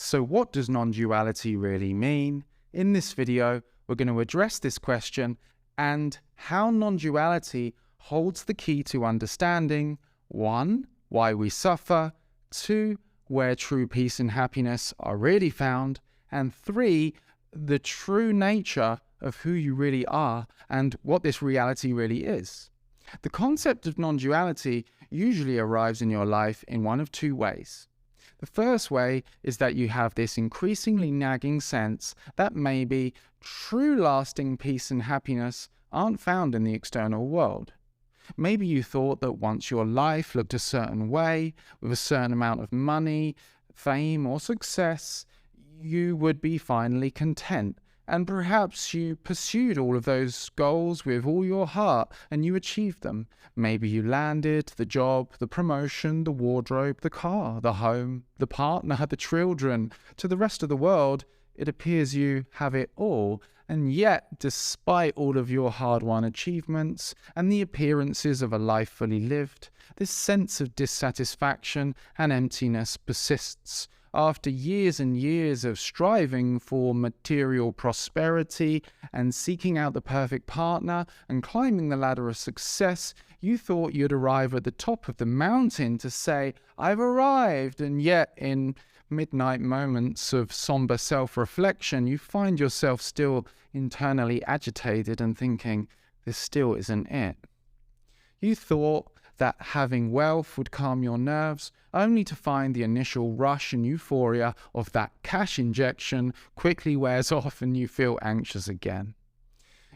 So what does non-duality really mean? In this video, we're going to address this question and how non-duality holds the key to understanding 1. Why we suffer, 2. Where true peace and happiness are really found, and 3. The true nature of who you really are and what this reality really is. The concept of non-duality usually arrives in your life in one of two ways. The first way is that you have this increasingly nagging sense that maybe true lasting peace and happiness aren't found in the external world. Maybe you thought that once your life looked a certain way, with a certain amount of money, fame or success, you would be finally content. And perhaps you pursued all of those goals with all your heart and you achieved them. Maybe you landed the job, the promotion, the wardrobe, the car, the home, the partner, the children. To the rest of the world, it appears you have it all. And yet, despite all of your hard-won achievements and the appearances of a life fully lived, this sense of dissatisfaction and emptiness persists. After years and years of striving for material prosperity and seeking out the perfect partner and climbing the ladder of success, you thought you'd arrive at the top of the mountain to say, "I've arrived," and yet in midnight moments of somber self-reflection, you find yourself still internally agitated and thinking, this still isn't it. You thought that having wealth would calm your nerves, only to find the initial rush and euphoria of that cash injection quickly wears off and you feel anxious again.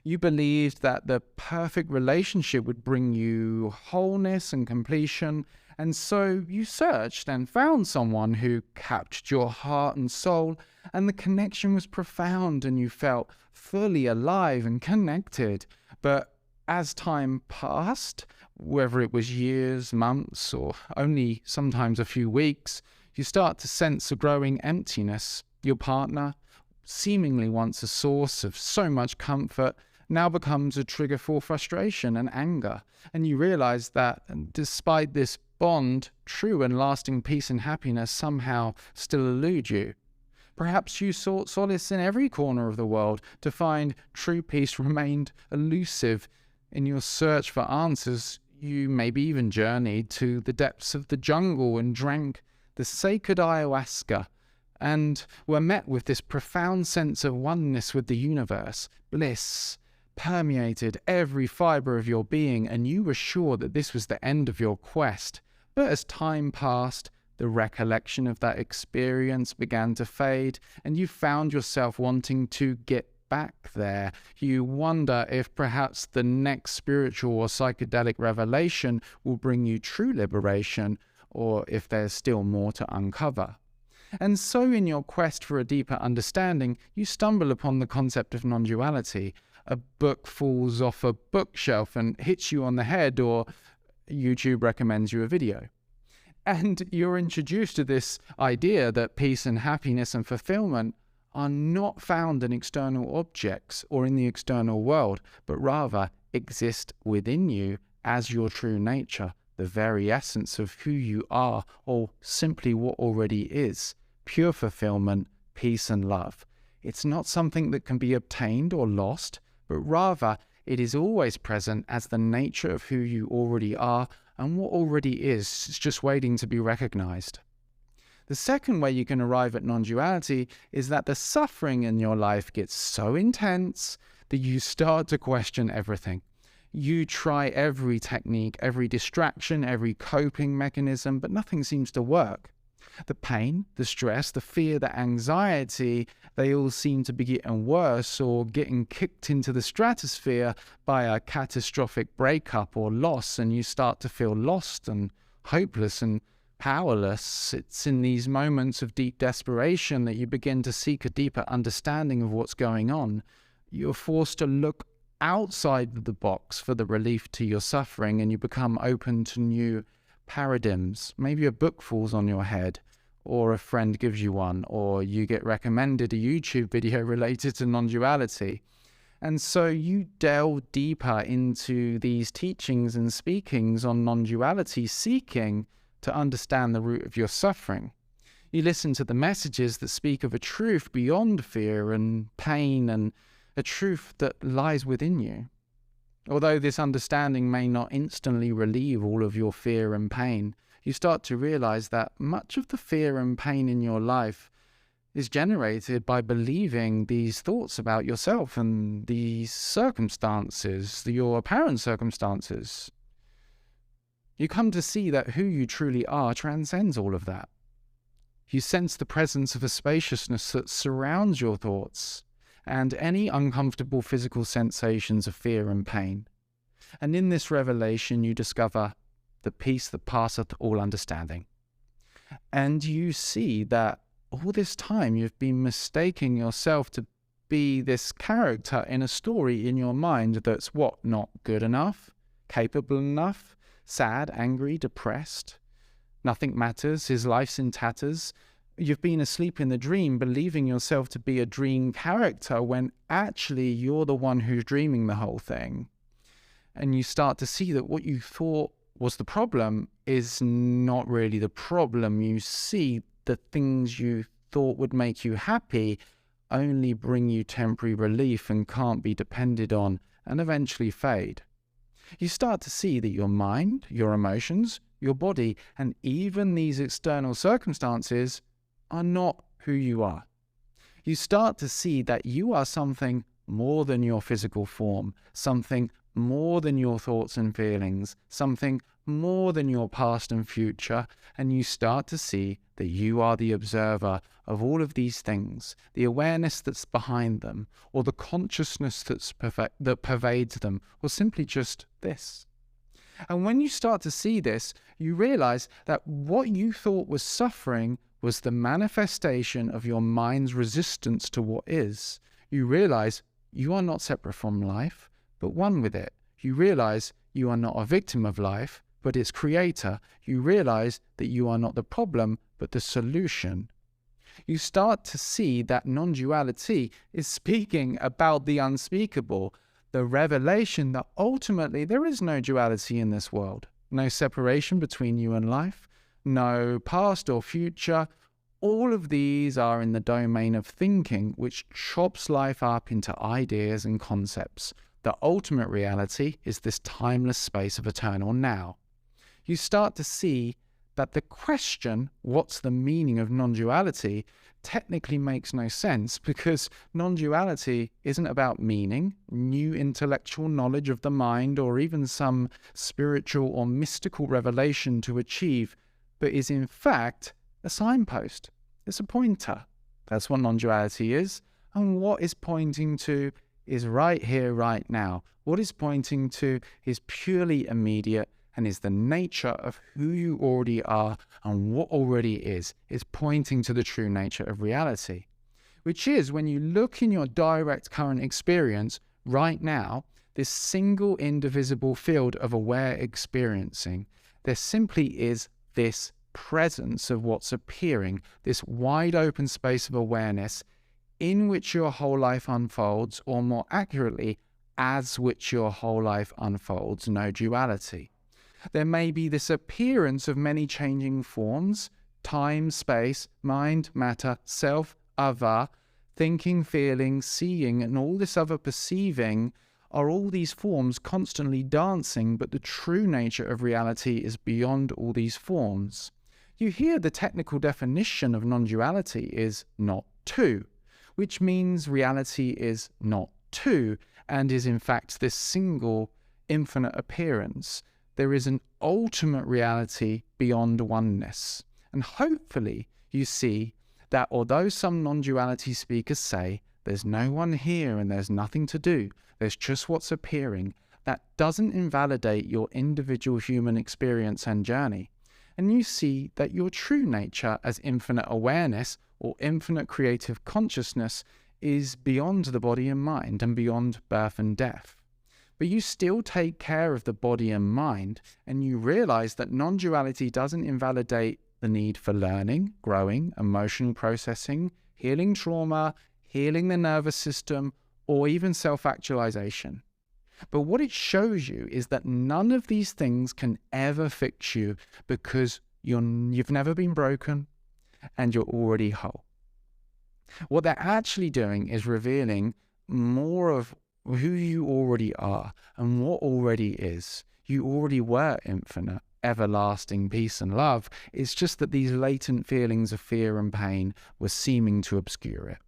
You believed that the perfect relationship would bring you wholeness and completion, and so you searched and found someone who captured your heart and soul, and the connection was profound and you felt fully alive and connected. But as time passed, whether it was years, months, or only sometimes a few weeks, you start to sense a growing emptiness. Your partner, seemingly once a source of so much comfort, now becomes a trigger for frustration and anger. And you realize that despite this bond, true and lasting peace and happiness somehow still elude you. Perhaps you sought solace in every corner of the world to find true peace remained elusive. In your search for answers, you maybe even journeyed to the depths of the jungle and drank the sacred ayahuasca and were met with this profound sense of oneness with the universe. Bliss permeated every fiber of your being, and you were sure that this was the end of your quest. But as time passed, the recollection of that experience began to fade, and you found yourself wanting to get back there. You wonder if perhaps the next spiritual or psychedelic revelation will bring you true liberation, or if there's still more to uncover. And so in your quest for a deeper understanding, you stumble upon the concept of non-duality. A book falls off a bookshelf and hits you on the head, or YouTube recommends you a video. And you're introduced to this idea that peace and happiness and fulfillment are not found in external objects or in the external world, but rather exist within you as your true nature, the very essence of who you are, or simply what already is, pure fulfillment, peace and love. It's not something that can be obtained or lost, but rather it is always present as the nature of who you already are, and what already is just waiting to be recognized. The second way you can arrive at non-duality is that the suffering in your life gets so intense that you start to question everything. You try every technique, every distraction, every coping mechanism, but nothing seems to work. The pain, the stress, the fear, the anxiety, they all seem to be getting worse or getting kicked into the stratosphere by a catastrophic breakup or loss, and you start to feel lost and hopeless and powerless. It's in these moments of deep desperation that you begin to seek a deeper understanding of what's going on. You're forced to look outside of the box for the relief to your suffering, and you become open to new paradigms. Maybe a book falls on your head, or a friend gives you one, or you get recommended a YouTube video related to non-duality. And so you delve deeper into these teachings and speakings on non-duality, seeking to understand the root of your suffering. You listen to the messages that speak of a truth beyond fear and pain, and a truth that lies within you. Although this understanding may not instantly relieve all of your fear and pain, you start to realize that much of the fear and pain in your life is generated by believing these thoughts about yourself and these circumstances, your apparent circumstances. You come to see that who you truly are transcends all of that. You sense the presence of a spaciousness that surrounds your thoughts and any uncomfortable physical sensations of fear and pain. And in this revelation, you discover the peace that passeth all understanding. And you see that all this time you've been mistaking yourself to be this character in a story in your mind that's what? Not good enough, capable enough, sad, angry, depressed. Nothing matters, his life's in tatters. You've been asleep in the dream, believing yourself to be a dream character when actually you're the one who's dreaming the whole thing. And you start to see that what you thought was the problem is not really the problem. You see the things you thought would make you happy only bring you temporary relief and can't be depended on and eventually fade. You start to see that your mind, your emotions, your body, and even these external circumstances are not who you are. You start to see that you are something more than your physical form, something more than your thoughts and feelings, something more than your past and future, and you start to see that you are the observer of all of these things, the awareness that's behind them, or the consciousness that pervades them, or simply just this. And when you start to see this, you realize that what you thought was suffering was the manifestation of your mind's resistance to what is. You realize you are not separate from life, but one with it. You realize you are not a victim of life, but its creator. You realize that you are not the problem, but the solution. You start to see that non-duality is speaking about the unspeakable, the revelation that ultimately there is no duality in this world, no separation between you and life, no past or future. All of these are in the domain of thinking, which chops life up into ideas and concepts. The ultimate reality is this timeless space of eternal now. You start to see that the question, what's the meaning of non-duality, technically makes no sense, because non-duality isn't about meaning, new intellectual knowledge of the mind, or even some spiritual or mystical revelation to achieve, but is in fact a signpost. It's a pointer. That's what non-duality is. And what is pointing to is right here, right now. What is pointing to is purely immediate and is the nature of who you already are and what already is pointing to the true nature of reality. Which is, when you look in your direct current experience right now, this single indivisible field of aware experiencing, there simply is this presence of what's appearing, this wide open space of awareness in which your whole life unfolds, or more accurately, as which your whole life unfolds, no duality. There may be this appearance of many changing forms, time, space, mind, matter, self, other, thinking, feeling, seeing, and all this other perceiving are all these forms constantly dancing, but the true nature of reality is beyond all these forms. You hear the technical definition of non-duality is not two, which means reality is not two, and is in fact this single infinite appearance. There is an ultimate reality beyond oneness. And hopefully you see that although some non-duality speakers say there's no one here and there's nothing to do, there's just what's appearing, that doesn't invalidate your individual human experience and journey. And you see that your true nature as infinite awareness or infinite creative consciousness is beyond the body and mind and beyond birth and death. But you still take care of the body and mind, and you realize that non-duality doesn't invalidate the need for learning, growing, emotional processing, healing trauma, healing the nervous system, or even self-actualization. But what it shows you is that none of these things can ever fix you, because you've never been broken, and you're already whole. What they're actually doing is revealing more of who you already are and what already is. You already were infinite, everlasting peace and love. It's just that these latent feelings of fear and pain were seeming to obscure it.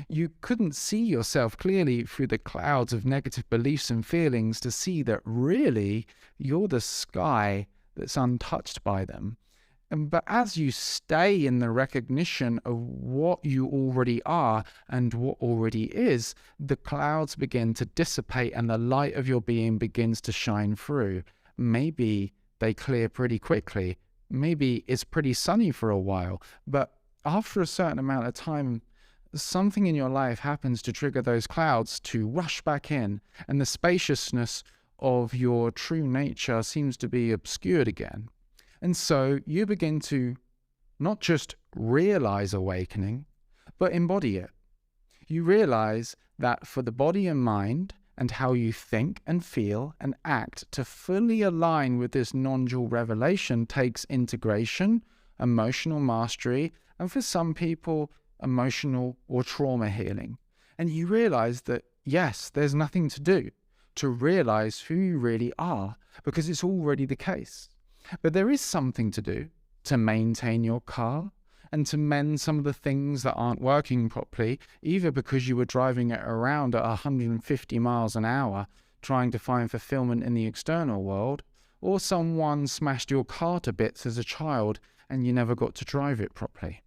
You couldn't see yourself clearly through the clouds of negative beliefs and feelings to see that really you're the sky that's untouched by them. But as you stay in the recognition of what you already are and what already is, the clouds begin to dissipate and the light of your being begins to shine through. Maybe they clear pretty quickly. Maybe it's pretty sunny for a while. But after a certain amount of time, something in your life happens to trigger those clouds to rush back in, and the spaciousness of your true nature seems to be obscured again. And so you begin to not just realize awakening, but embody it. You realize that for the body and mind and how you think and feel and act to fully align with this non-dual revelation takes integration, emotional mastery, and for some people, emotional or trauma healing. And you realize that, yes, there's nothing to do to realize who you really are, because it's already the case. But there is something to do to maintain your car and to mend some of the things that aren't working properly, either because you were driving it around at 150 miles an hour trying to find fulfillment in the external world, or someone smashed your car to bits as a child and you never got to drive it properly.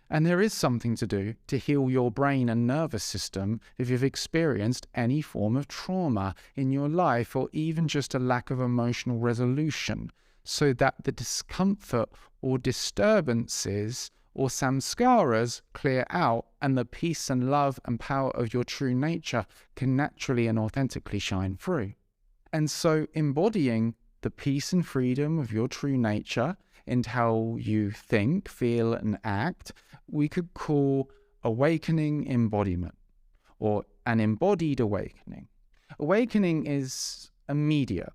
And there is something to do to heal your brain and nervous system if you've experienced any form of trauma in your life, or even just a lack of emotional resolution, so that the discomfort or disturbances or samskaras clear out and the peace and love and power of your true nature can naturally and authentically shine through. And so embodying the peace and freedom of your true nature and how you think, feel, and act, we could call awakening embodiment, or an embodied awakening. Awakening is immediate,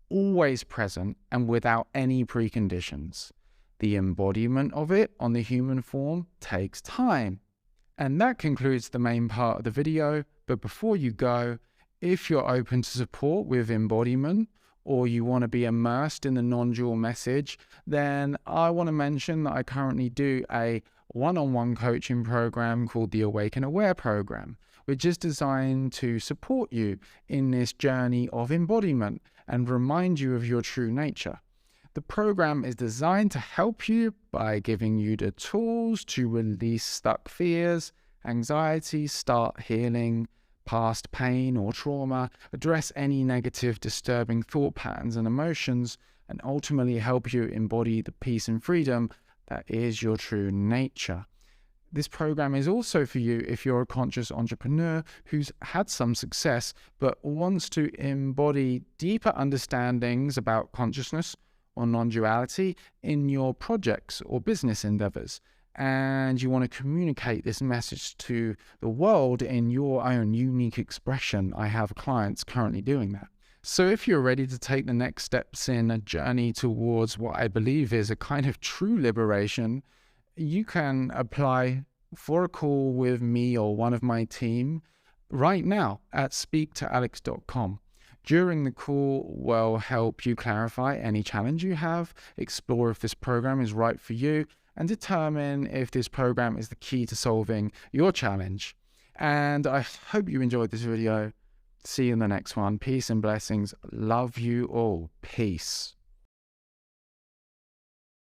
always present, and without any preconditions. The embodiment of it on the human form takes time. And that concludes the main part of the video. But before you go, if you're open to support with embodiment, or you want to be immersed in the non-dual message, then I want to mention that I currently do a one-on-one coaching program called the Awaken Aware program, which is designed to support you in this journey of embodiment and remind you of your true nature. The program is designed to help you by giving you the tools to release stuck fears, anxiety, start healing past pain or trauma, address any negative, disturbing thought patterns and emotions, and ultimately help you embody the peace and freedom that is your true nature. This program is also for you if you're a conscious entrepreneur who's had some success but wants to embody deeper understandings about consciousness or non-duality in your projects or business endeavors, and you want to communicate this message to the world in your own unique expression. I have clients currently doing that. So if you're ready to take the next steps in a journey towards what I believe is a kind of true liberation, you can apply for a call with me or one of my team right now at speaktoalex.com. During the call, we'll help you clarify any challenge you have, explore if this program is right for you, and determine if this program is the key to solving your challenge. And I hope you enjoyed this video. See you in the next one. Peace and blessings. Love you all. Peace.